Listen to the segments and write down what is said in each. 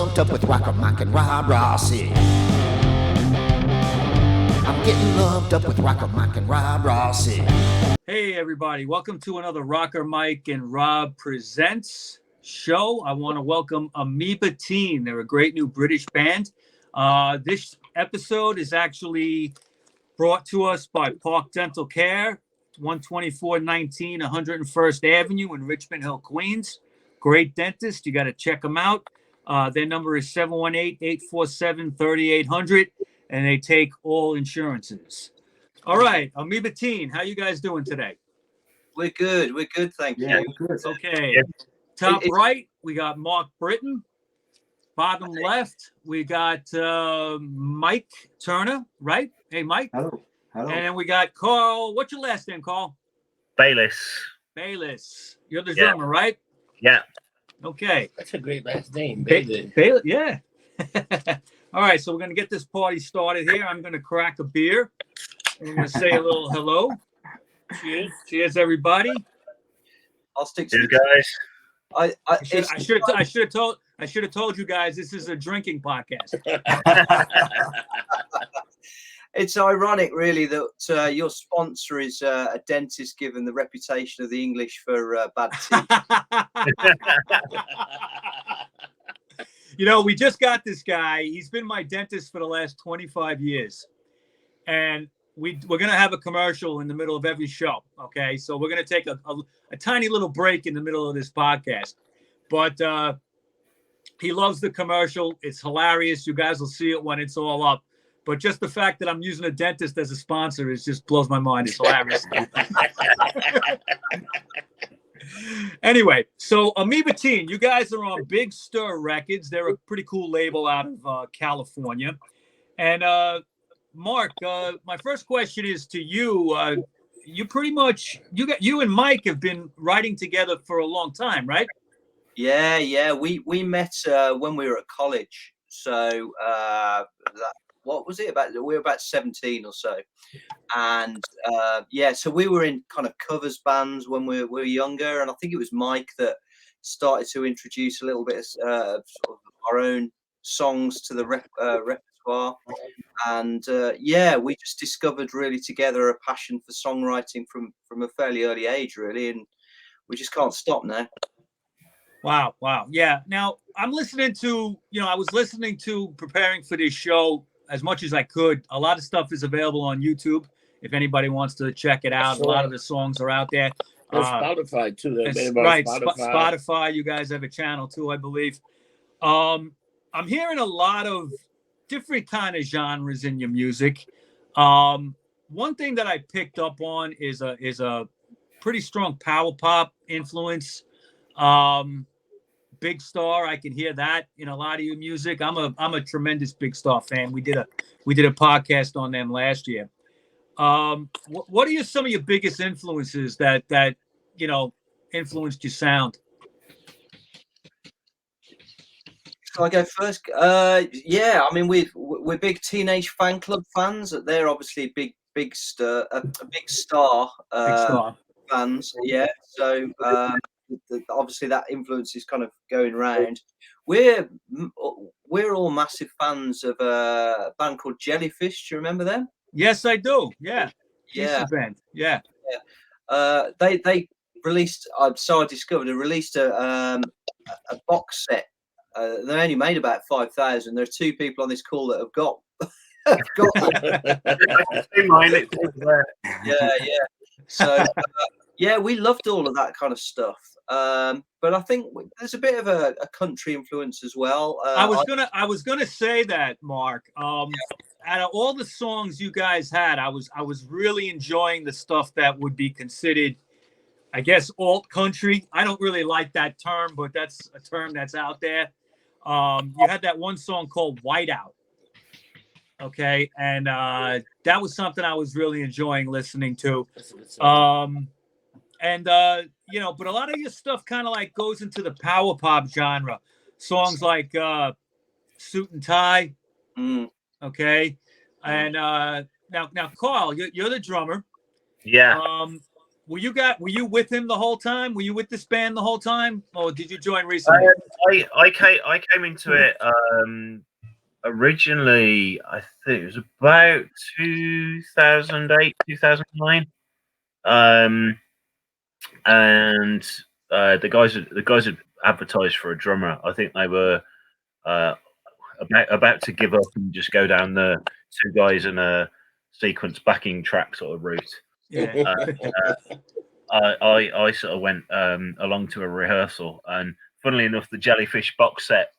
loved up with RockerMike and Rossi. I'm getting loved up with RockerMike and Rossi. Hey everybody, welcome to another RockerMike and Rob Presents show. I want to welcome Amoeba Teen. They're a great new British band. This episode is actually brought to us by Park Dental Care, 12419 101st Avenue in Richmond Hill, Queens. Great dentist. You got to check them out. Their number is 718-847-3800, and they take all insurances. All right, Amoeba Teen, how you guys doing today? We're good. We're good, thank you. Good. Okay. Top right, we got Mark Britton. Bottom left, we got Mike Turner, right? Hey, Mike. Hello. And then we got Carl. What's your last name, Carl? Bayless. You're the drummer, right? Yeah. Okay. That's a great last name, Bayless, yeah. All right, so we're going to get this party started here. I'm going to crack a beer. I'm going to say a little hello. Cheers. Cheers, everybody. I'll stick to You guys. I should have told you guys this is a drinking podcast. It's ironic, really, that your sponsor is a dentist, given the reputation of the English for bad teeth. You know, we just got this guy. He's been my dentist for the last 25 years. And we're going to have a commercial in the middle of every show. Okay. So we're going to take a tiny little break in the middle of this podcast. But he loves the commercial. It's hilarious. You guys will see it when it's all up. But just the fact that I'm using a dentist as a sponsor just blows my mind. It's hilarious. Anyway, so Amoeba Teen, you guys are on Big Stir Records. They're a pretty cool label out of California. And Mark, my first question is to you. You pretty much you and Mike have been writing together for a long time, right? Yeah. We met when we were at college. So what was it about? We were about 17 or so, and so we were in kind of covers bands when we were younger, and I think it was Mike that started to introduce a little bit of sort of our own songs to the repertoire, and we just discovered really together a passion for songwriting from a fairly early age, really, and we just can't stop now. Wow. Yeah. Now I'm listening to, I was listening to preparing for this show as much as I could. A lot of stuff is available on YouTube if anybody wants to check it out. A lot of the songs are out there. Spotify too. Right. Spotify. You guys have a channel too, I believe. I'm hearing a lot of different kind of genres in your music. One thing that I picked up on is a pretty strong power pop influence. Big Star, I can hear that in a lot of your music. I'm a tremendous Big Star fan. We did a podcast on them last year. What are some of your biggest influences that influenced your sound? Shall I go first? I mean, we're big Teenage Fan Club fans. They're obviously big star fans. Yeah, so. Obviously that influence is kind of going round. We're all massive fans of a band called Jellyfish. Do you remember them? Yes, I do. Yeah. Band. Yeah. They released. So I discovered they released a box set. They only made about 5,000. There are two people on this call that have got. Yeah. So. We loved all of that kind of stuff. But I think there's a bit of a country influence as well. I was gonna say that, Mark. Out of all the songs you guys had, I was really enjoying the stuff that would be considered, I guess, alt country. I don't really like that term, but that's a term that's out there. You had that one song called Whiteout. Okay, and that was something I was really enjoying listening to. But a lot of your stuff kind of like goes into the power pop genre. Songs like Suit and Tie. Okay. And now Carl, you're the drummer. Yeah. Were you with him the whole time? Were you with this band the whole time, or did you join recently? I came into it originally. I think it was about 2008, 2009. And the guys had advertised for a drummer. I think they were about to give up and just go down the two guys in a sequence backing track sort of route. Yeah. I sort of went along to a rehearsal, and funnily enough, the Jellyfish box set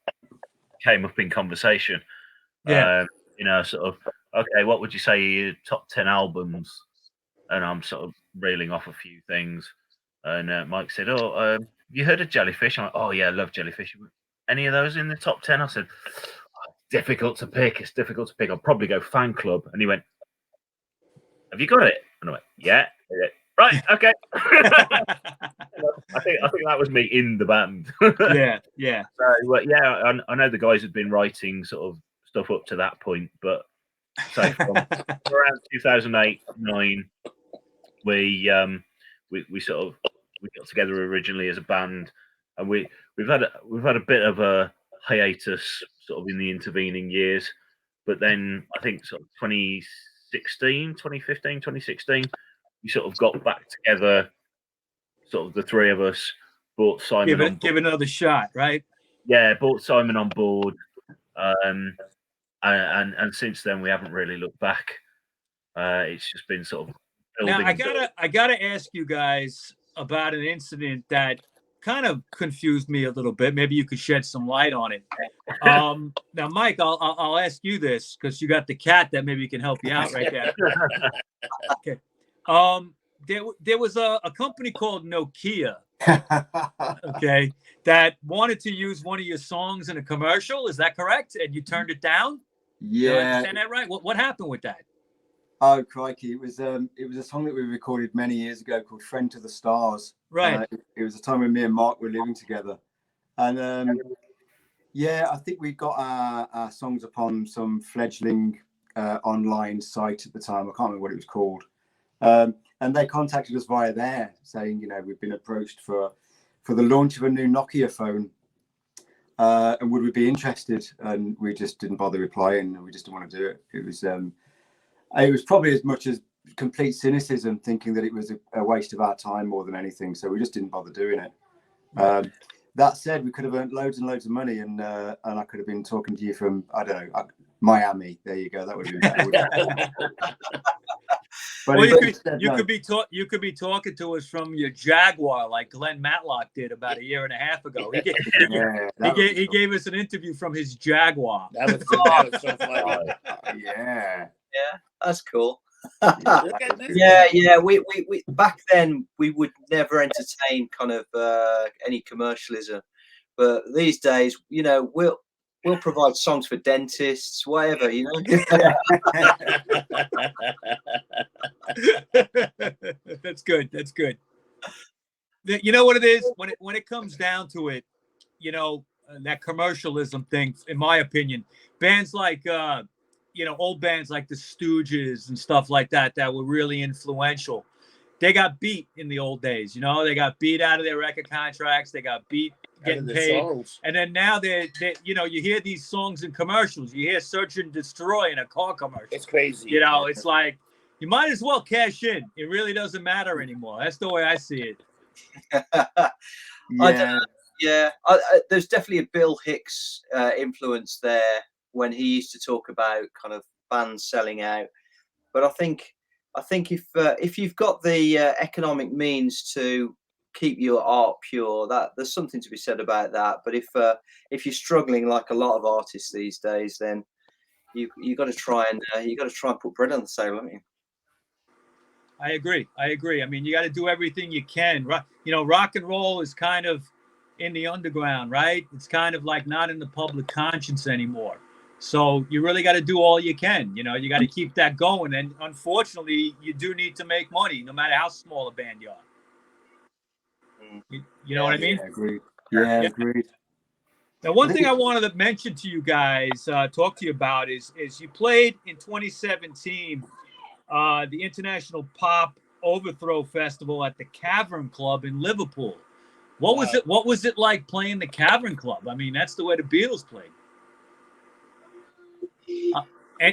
came up in conversation. Yeah. Sort of, okay, what would you say are your top 10 albums? And I'm sort of reeling off a few things. And Mike said, "Oh, you heard of Jellyfish?" I'm like, "Oh yeah, I love Jellyfish. Any of those in the top 10?" I said, difficult to pick. It's difficult to pick. I'll probably go Fan Club. And he went, "Have you got it?" And I went, "Yeah." Right, okay. I think that was me in the band. Yeah. So I know the guys had been writing sort of stuff up to that point, but so from around 2008-9, we got together originally as a band, and we've had a bit of a hiatus sort of in the intervening years, but then I think sort of 2015, 2016, we sort of got back together, sort of the three of us, brought Simon on board. Give it another shot, right? Yeah, brought Simon on board, and since then we haven't really looked back. It's just been sort of building. Now I gotta ask you guys about an incident that kind of confused me a little bit. Maybe you could shed some light on it. Now, Mike, I'll ask you this because you got the cat that maybe can help you out right there. Okay. There was a company called Nokia, okay, that wanted to use one of your songs in a commercial. Is that correct? And you turned it down? Yeah. Did I understand that right? What happened with that? Oh crikey! It was a song that we recorded many years ago called "Friend to the Stars." Right. It was a time when me and Mark were living together, and I think we got our songs upon some fledgling online site at the time. I can't remember what it was called. And they contacted us via there, saying, we've been approached for the launch of a new Nokia phone, and would we be interested? And we just didn't bother replying, and we just didn't want to do it. It was probably as much as complete cynicism, thinking that it was a waste of our time more than anything. So we just didn't bother doing it. That said, we could have earned loads and loads of money, and I could have been talking to you from, I don't know, Miami. There you go. That would have been cool. Well, you could be talking to us from your Jaguar, like Glenn Matlock did about a year and a half ago. He gave us an interview from his Jaguar. That was so funny. Yeah, that's cool. Yeah, we back then we would never entertain kind of any commercialism, but these days, we'll provide songs for dentists, whatever, That's good. You know what it is when it comes down to it, that commercialism thing. In my opinion, bands like old bands like the Stooges and stuff like that were really influential. They got beat in the old days. They got beat out of their record contracts. They got beat getting paid. Songs. And then now they you hear these songs in commercials. You hear Search and Destroy in a car commercial. It's crazy. It's like you might as well cash in. It really doesn't matter anymore. That's the way I see it. There's definitely a Bill Hicks influence there when he used to talk about kind of bands selling out. But I think if you've got the economic means to keep your art pure, that there's something to be said about that. But if you're struggling like a lot of artists these days, then you got to try and put bread on the table, haven't you? I agree. I mean, you got to do everything you can. Rock and roll is kind of in the underground, right? It's kind of like not in the public conscience anymore. So you really got to do all you can. You got to keep that going. And unfortunately, you do need to make money, no matter how small a band you are. You know what I mean? Yeah, agreed. Yeah, agreed. Now, one thing I wanted to mention to you guys, talk to you about is you played in 2017 the International Pop Overthrow Festival at the Cavern Club in Liverpool. What was it? What was it like playing the Cavern Club? I mean, that's the way the Beatles played.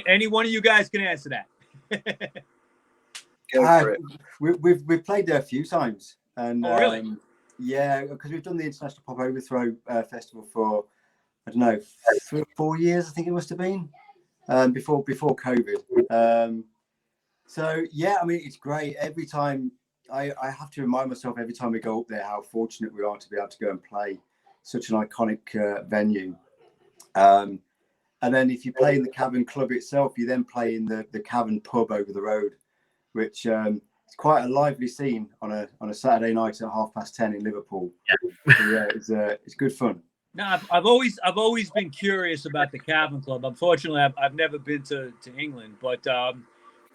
Any one of you guys can answer that. Go for it. We've played there a few times, and really? Yeah, because we've done the International Pop Overthrow Festival for, I don't know, 4 years, I think it must have been, before COVID. So yeah, I mean, it's great. Every time I have to remind myself every time we go up there how fortunate we are to be able to go and play such an iconic venue. And then if you play in the Cavern Club itself, you then play in the Cavern Pub over the road, which it's quite a lively scene on a Saturday night at 10:30 in Liverpool. Yeah, so yeah, it's good fun. No, I've always been curious about the Cavern Club. Unfortunately, I've never been to England, but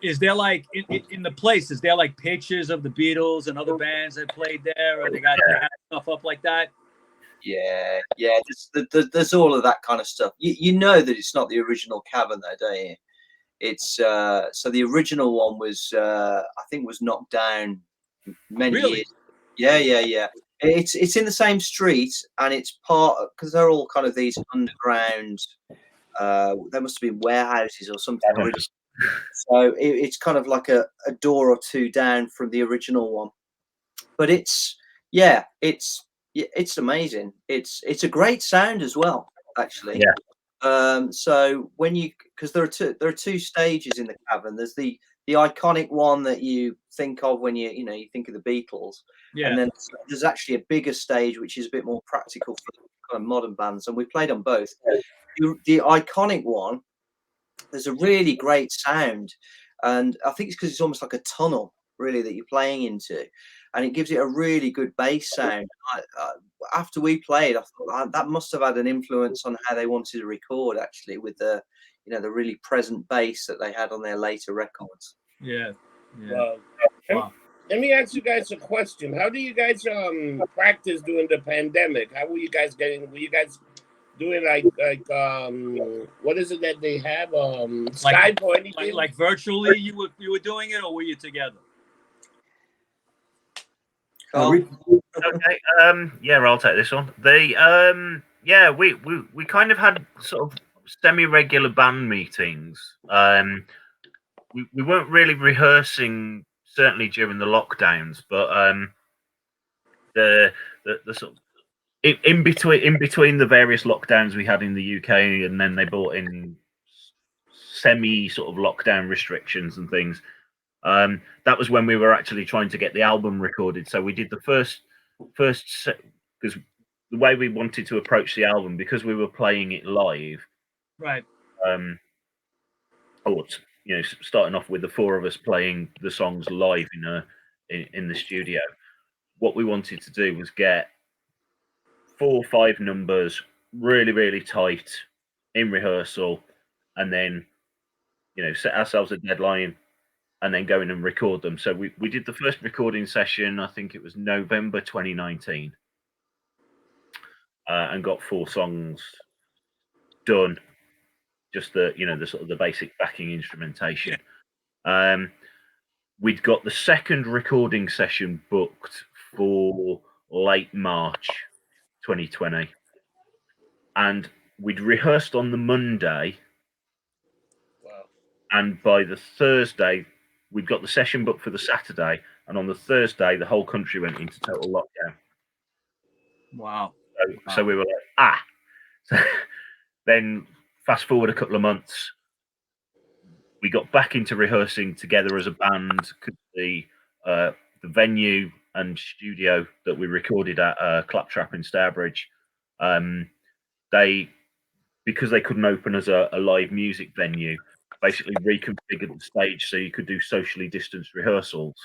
is there like in the place? Is there like pictures of the Beatles and other bands that played there, or they have stuff up like that? Yeah. There's all of that kind of stuff. You know that it's not the original Cavern, though, don't you? It's so the original one was I think was knocked down many years. Yeah. It's in the same street, and it's part because they're all kind of these underground. There must have been warehouses or something. So it's kind of like a door or two down from the original one. But it's amazing. It's a great sound as well, actually. Yeah. So when because there are two stages in the Cavern. There's the iconic one that you think of when you think of the Beatles, and then there's actually a bigger stage which is a bit more practical for kind of modern bands, and we played on both. The iconic one, there's a really great sound, and I think it's because it's almost like a tunnel really that you're playing into, and it gives it a really good bass sound. After we played, I thought that must have had an influence on how they wanted to record, actually, with the really present bass that they had on their later records. Yeah. Wow. Let me ask you guys a question. How do you guys practice during the pandemic? How were you guys doing like what is it that they have Skype or anything? Like virtually you were doing it, or were you together? Okay. Yeah, I'll take this one. We kind of had sort of semi-regular band meetings. We weren't really rehearsing, certainly during the lockdowns, but the sort of in between the various lockdowns we had in the UK, and then they brought in semi sort of lockdown restrictions and things. That was when we were actually trying to get the album recorded. So we did the first because the way we wanted to approach the album, because we were playing it live, right? Starting off with the four of us playing the songs live in the studio. What we wanted to do was get 4 or 5 numbers really, really tight in rehearsal, and then set ourselves a deadline, and then go in and record them. So we did the first recording session, I think it was November 2019, and got 4 songs done. Just the sort of the basic backing instrumentation. We'd got the second recording session booked for late March 2020, and we'd rehearsed on the Monday. Wow. And by the Thursday, we'd got the session booked for the Saturday, and on the Thursday, the whole country went into total lockdown. Wow. So we were like, So then fast forward a couple of months, we got back into rehearsing together as a band, because the venue and studio that we recorded at Claptrap in Stourbridge, because they couldn't open as a live music venue, basically reconfigured the stage so you could do socially distanced rehearsals.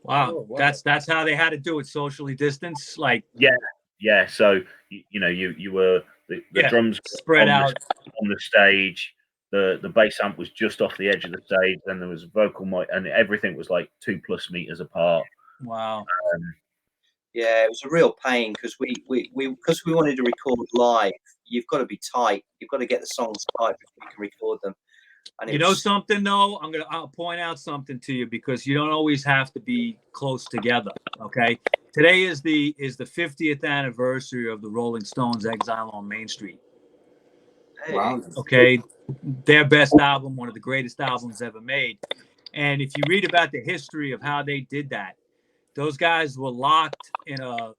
Wow. Oh, wow. That's how they had to do it, socially distanced. Like yeah. So you were the drums spread out on the stage. The bass amp was just off the edge of the stage. Then there was a vocal mic, and everything was like 2+ meters apart. Wow. Yeah, it was a real pain because we wanted to record live. You've got to be tight. You've got to get the songs tight before you can record them. And You know something though, I'll point out something to you, because you don't always have to be close together. Okay, today is the 50th anniversary of the Rolling Stones' Exile on Main Street. hey, Wow. Okay, their best album, one of the greatest albums ever made. And if you read about the history of how they did that, those guys were locked in an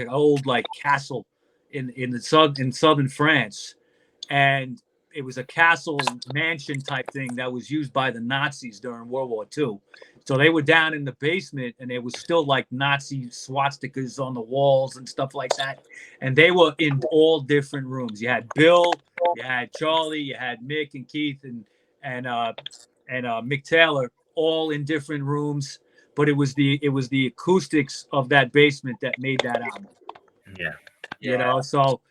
old like castle in southern France, and it was a castle mansion type thing that was used by the Nazis during World War II. So they were down in the basement, and there was still like Nazi swastikas on the walls and stuff like that. And they were in all different rooms. You had Bill, you had Charlie, you had Mick and Keith and Mick Taylor, all in different rooms. But it was the acoustics of that basement that made that album. Yeah. You know, so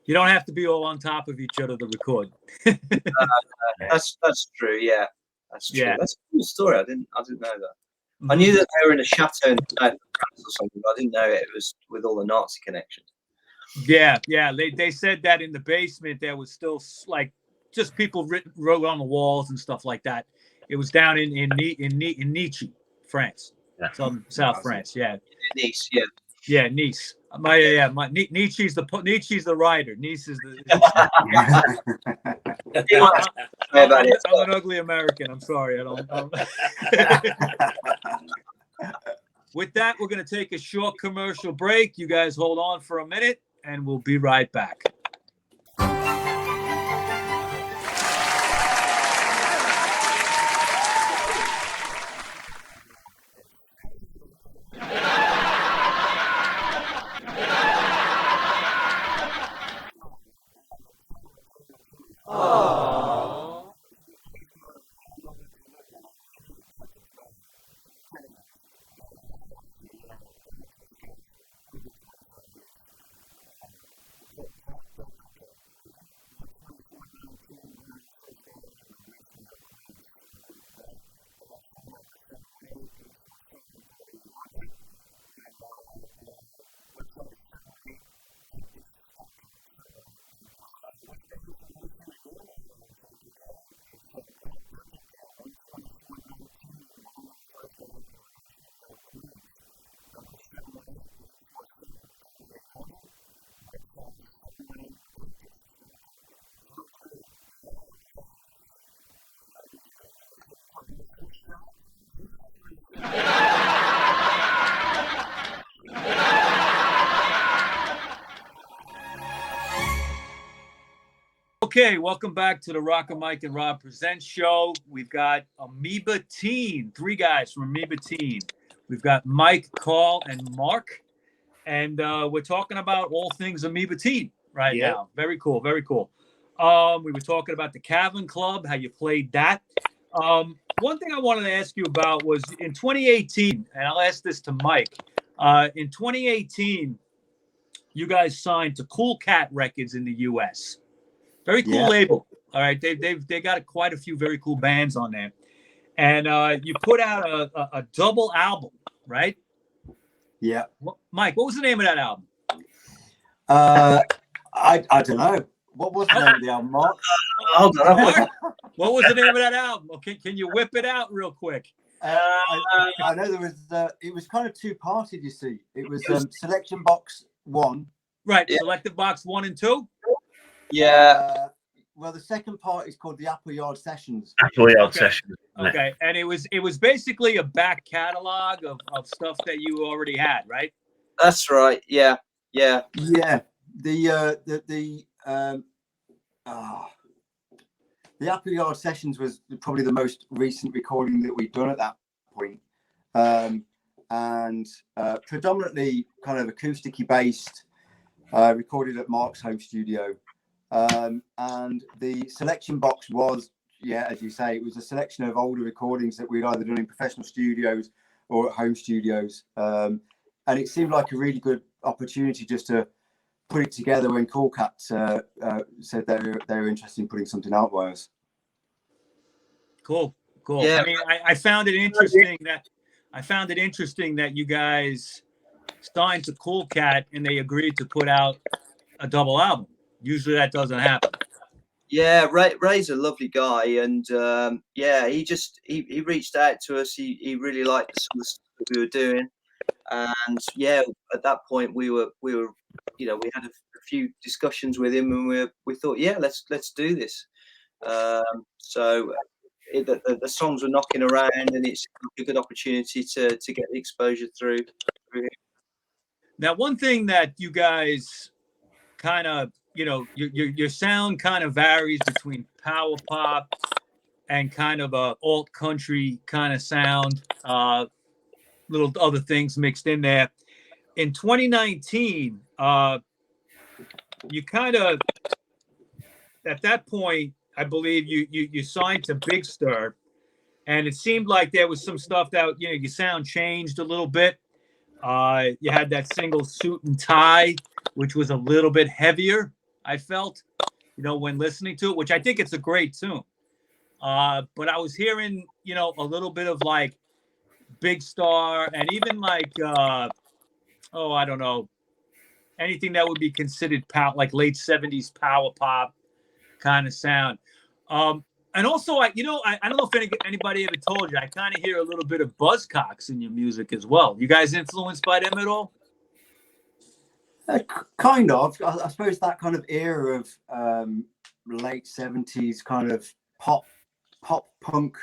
you don't have to be all on top of each other to record. that's true. Yeah, that's true. Yeah. That's a cool story. I didn't know that. I knew that they were in a chateau in the south of France or something, but I didn't know it was with all the Nazi connections. Yeah. They said that in the basement there was still like just people wrote on the walls and stuff like that. It was down in Nice, France, South France. Yeah. Nice. Yeah. Yeah, Nice. Nietzsche's the writer. Nice is the. I'm an ugly American. I'm sorry. I don't. With that, we're going to take a short commercial break. You guys hold on for a minute, and we'll be right back. Okay, welcome back to the RockerMike and Rob Presents show. We've got Amoeba Teen, 3 guys from Amoeba Teen. We've got Mike, Carl, and Mark, and we're talking about all things Amoeba Teen right now. Very cool, very cool. We were talking about the Cavern Club, how you played that. One thing I wanted to ask you about was in 2018, and I'll ask this to Mike. In 2018, you guys signed to Cool Cat Records in the U.S. Very cool label. All right, they got quite a few very cool bands on there, and you put out a double album, right? Yeah. Mike, what was the name of that album? I don't know. What was the name of the album, Mark? Hold on. What was the name of that album? Okay, can you whip it out real quick? I know there was. It was kind of two-parted. You see, it was Selection Box 1. Right, Selected Box 1 and 2. Yeah. Well, the second part is called the Appleyard Sessions. Appleyard Sessions. Okay, and it was basically a back catalog of stuff that you already had, right? That's right. Yeah. The Appleyard Sessions was probably the most recent recording that we've done at that point, and predominantly kind of acoustic-y based, recorded at Mark's home studio. And the Selection Box was, as you say, it was a selection of older recordings that we'd either done in professional studios or at home studios. And it seemed like a really good opportunity just to put it together when Cool Cat said they were interested in putting something out by us. Cool. Yeah. I mean, I found it interesting that you guys signed to Cool Cat and they agreed to put out a double album. Usually that doesn't happen. Yeah, Ray's a lovely guy, and yeah, he reached out to us. He really liked some of the stuff that we were doing, and yeah, at that point we were we had a few discussions with him, and we thought, yeah, let's do this. So the songs were knocking around, and it's a good opportunity to get the exposure through. Now, one thing that you guys kind of, your sound kind of varies between power pop and kind of a alt country kind of sound, little other things mixed in there. In 2019, you kind of, at that point, I believe you signed to Big Stir, and it seemed like there was some stuff that, your sound changed a little bit. You had that single Suit and Tie, which was a little bit heavier, I felt, when listening to it, which I think it's a great tune. But I was hearing, a little bit of like Big Star, and even like, I don't know, anything that would be considered like late 70s power pop kind of sound. And also, I don't know if anybody ever told you, I kind of hear a little bit of Buzzcocks in your music as well. You guys influenced by them at all? Kind of. I suppose that kind of era of late 70s kind of pop punk.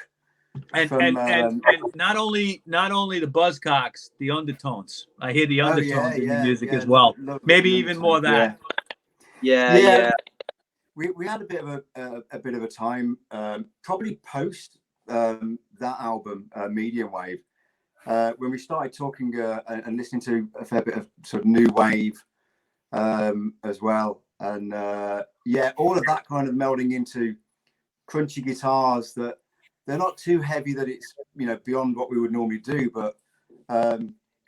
And not only the Buzzcocks, the undertones. I hear the undertones in the music as well. Maybe even more of that. Yeah. We had a bit of a time, probably post that album, Medium Wave, when we started talking and listening to a fair bit of sort of new wave as well, and all of that kind of melding into crunchy guitars that they're not too heavy that it's beyond what we would normally do, but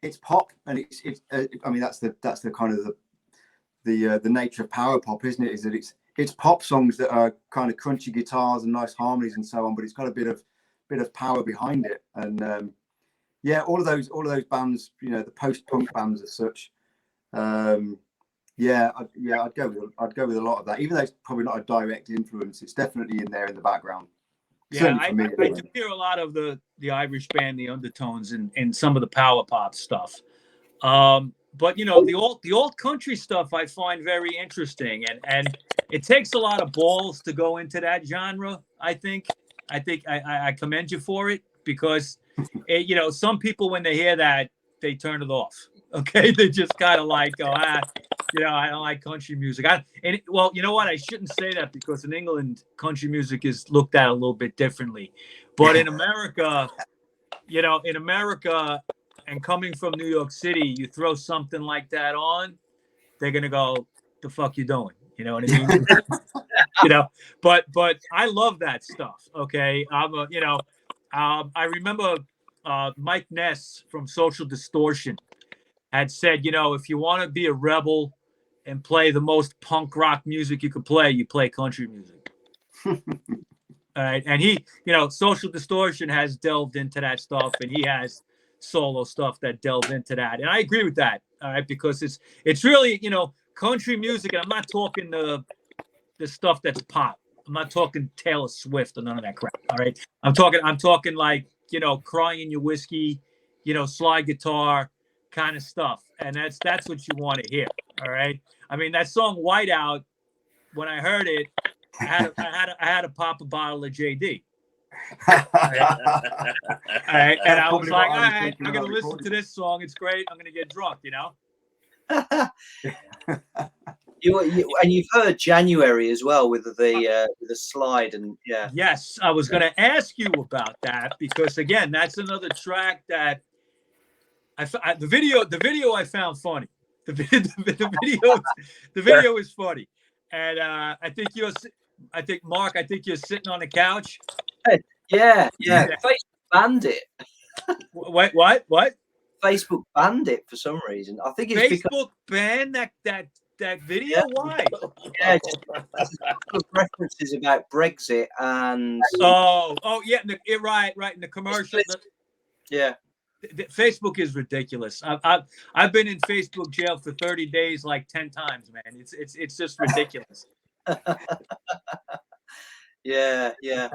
it's pop, and it's I mean that's the kind of the nature of power pop, isn't it? Is that it's pop songs that are kind of crunchy guitars and nice harmonies and so on, but it's got a bit of power behind it. And all of those bands, the post-punk bands as such. I'd go with a lot of that, even though it's probably not a direct influence. It's definitely in there in the background. Yeah, I do hear a lot of the Irish band, the undertones, in some of the power pop stuff. But the alt country stuff I find very interesting, and it takes a lot of balls to go into that genre. I think I commend you for it, because some people, when they hear that, they turn it off. Okay, they just kind of like go, I don't like country music. Well, you know what? I shouldn't say that, because in England, country music is looked at a little bit differently. But in America, and coming from New York City, you throw something like that on, they're gonna go, "The fuck you doing?" You know what I mean? But I love that stuff. Okay, I remember Mike Ness from Social Distortion had said, if you want to be a rebel and play the most punk rock music you could play, you play country music. All right, and he, Social Distortion has delved into that stuff, and he has solo stuff that delves into that, and I agree with that. All right, because it's really country music, and I'm not talking the stuff that's pop. I'm not talking Taylor Swift or none of that crap. All right, I'm talking like Crying in Your Whiskey, slide guitar kind of stuff, and that's what you want to hear. All right, I mean that song Whiteout, when I heard it, I had to pop a bottle of JD. All right, and I was like, all right, I'm gonna listen to this song. It's great. I'm gonna get drunk, You've heard January as well with the slide, and yeah. Yes, I was gonna ask you about that, because again, that's another track that the video I found funny. The video is funny, and I think Mark, you're sitting on the couch. Yeah. Facebook banned it. What? Facebook banned it for some reason. I think it's Facebook banned that video. Yeah. Why? Yeah, just references about Brexit and. Oh yeah, right. In the commercial. Yeah. Facebook is ridiculous. I've been in Facebook jail for 30 days like 10 times, man. It's just ridiculous. Yeah, yeah.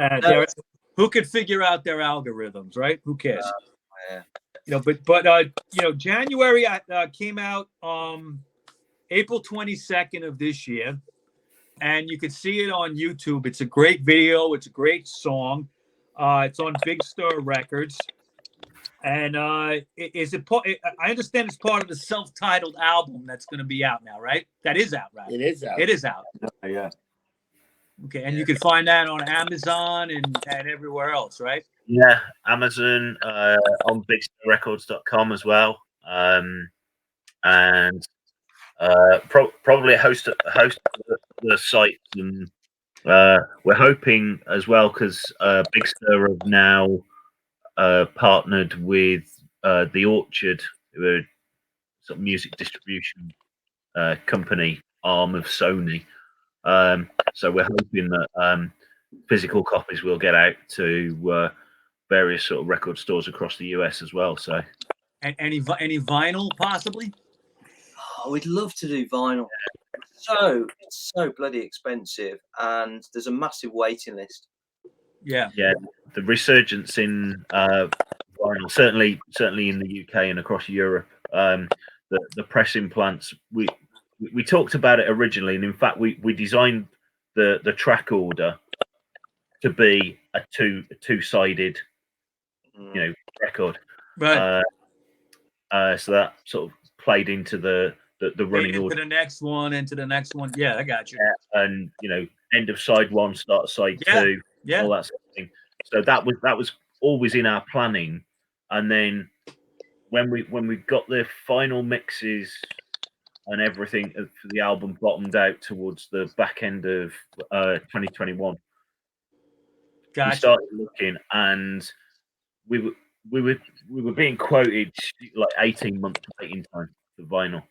Who could figure out their algorithms, right? Who cares? Yeah. But January came out April 22nd of this year, and you can see it on YouTube. It's a great video. It's a great song. It's on Big Stir Records. And I understand it's part of the self-titled album that's going to be out now, right? That is out, right? It is out. It is out. Yeah. Okay, and you can find that on Amazon and everywhere else, right? Yeah, Amazon, on bigstarrecords.com as well, and probably a host of the sites, and we're hoping as well because Big Star have now partnered with the Orchard, who are sort of music distribution company arm of Sony. So we're hoping that physical copies will get out to various sort of record stores across the US as well. So, and any vinyl possibly? Oh, we'd love to do vinyl. It's so bloody expensive, and there's a massive waiting list. Yeah. The resurgence in vinyl, certainly in the UK and across Europe. The pressing plants, we talked about it originally, and in fact we designed the track order to be a two-sided record, right? So that sort of played into the running order, to the next one, into the next one. Yeah, I got you. And end of side one, start of side two, all that sort of thing. So that was always in our planning, and then when we got the final mixes and everything for the album bottomed out towards the back end of 2021. Gotcha. We started looking, and we were being quoted like 18 months waiting time for vinyl.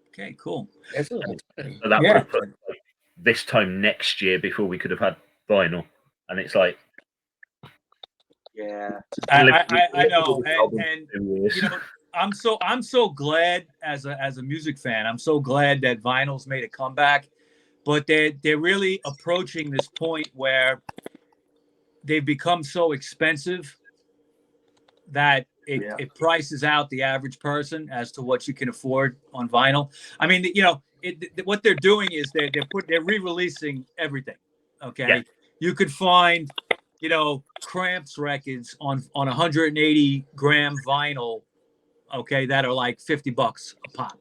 Okay, cool. So that would have put this time next year before we could have had vinyl, and it's like, yeah, I know, and I'm so glad as a music fan. I'm so glad that vinyl's made a comeback, but they're really approaching this point where they've become so expensive that it prices out the average person as to what you can afford on vinyl. I mean, what they're doing is they're re-releasing everything. Okay, you could find Cramps records on 180 gram vinyl. Okay, that are like $50 a pop.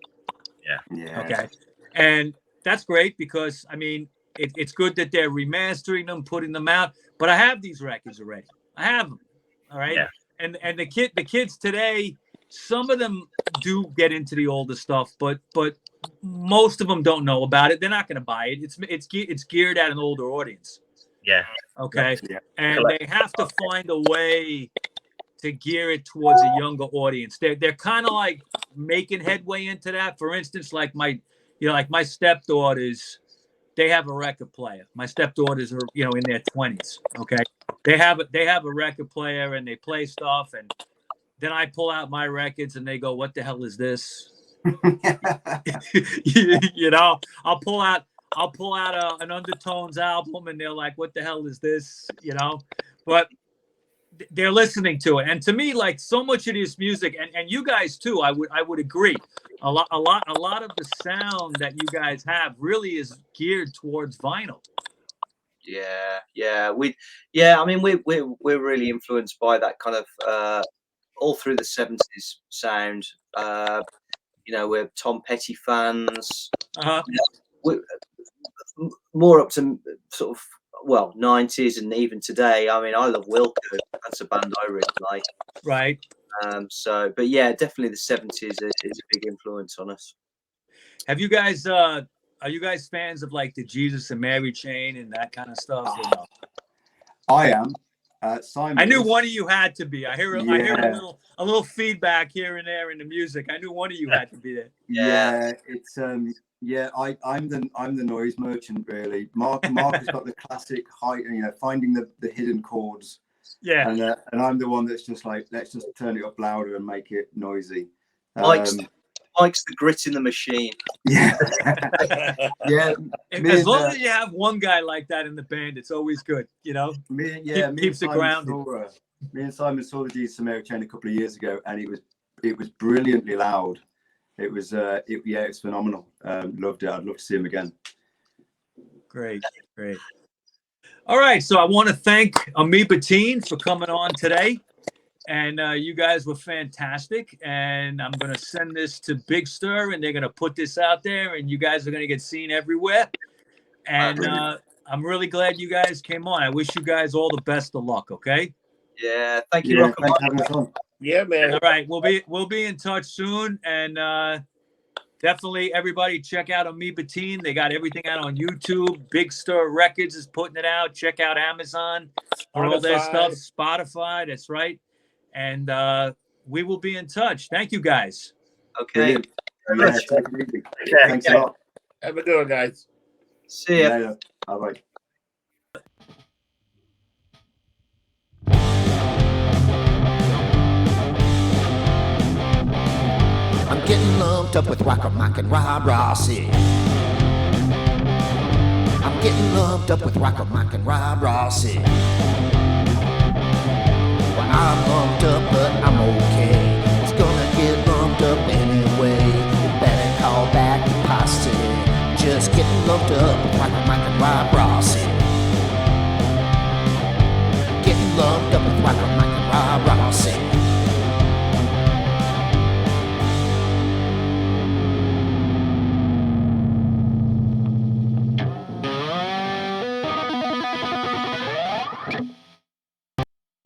Yeah. Okay, and that's great because I mean it's good that they're remastering them, putting them out. But I have these records already. I have them. All right. Yeah. And the kids today, some of them do get into the older stuff, but most of them don't know about it. They're not going to buy it. It's geared at an older audience. Yeah. Okay. Yeah. And they have to find a way to gear it towards a younger audience. They're kind of like making headway into that. For instance, like my stepdaughters, they have a record player. My stepdaughters are in their 20s. Okay. They have a record player and they play stuff, and then I pull out my records and they go, "What the hell is this?" I'll pull out an Undertones album and they're like, "What the hell is this?" But they're listening to it, and to me, like so much of this music, and you guys too, I would agree. A lot of the sound that you guys have really is geared towards vinyl. Yeah. I mean, we're really influenced by that kind of all through the 70s sound. We're Tom Petty fans. We're more up to sort of 90s and even today. I mean, I love Wilco. That's a band I really like. Right. But yeah, definitely the 70s is a big influence on us. Have you guys? Are you guys fans of like the Jesus and Mary chain and that kind of stuff? Or no? I am. Simon. I knew one of you had to be. I hear a little feedback here and there in the music. I knew one of you had to be there. Yeah, it's I'm the noise merchant really. Mark has got the classic finding the hidden chords. Yeah. And I'm the one that's just like, let's just turn it up louder and make it noisy. Mike's the grit in the machine. Yeah, yeah. As long as you have one guy like that in the band, it's always good, you know. Keeps it grounded. Me and Simon saw the Samaria Chain a couple of years ago, and it was brilliantly loud. It was it's phenomenal. Loved it. I'd love to see him again. Great. All right, so I want to thank Amoeba Teen for coming on today, and you guys were fantastic. And I'm going to send this to Big Stir, and they're going to put this out there, and you guys are going to get seen everywhere. And I'm really glad you guys came on. I wish you guys all the best of luck. Okay. Yeah, thank you, Yeah, RockerMike. thanks for having us on. Yeah, man. All right, we'll be in touch soon, and definitely everybody check out Amoeba Teen. They got everything out on YouTube. Big Stir Records is putting it out. Check out Amazon for all their stuff. Spotify, that's right. And we will be in touch. Thank you, guys. Okay. Yeah, take it easy. Thanks a lot. Have a good one, guys. See ya. Later. Bye-bye. I'm getting lumped up with RockerMike and rah-rah-see. I'm getting lumped up with RockerMike and rah-rah-see. Well, I'm lumped up, but I'm okay. It's gonna get lumped up anyway. You better call back the posse. Just getting lumped up with RockerMike and rah-rah-see. Getting lumped up with RockerMike and rah-rah-see.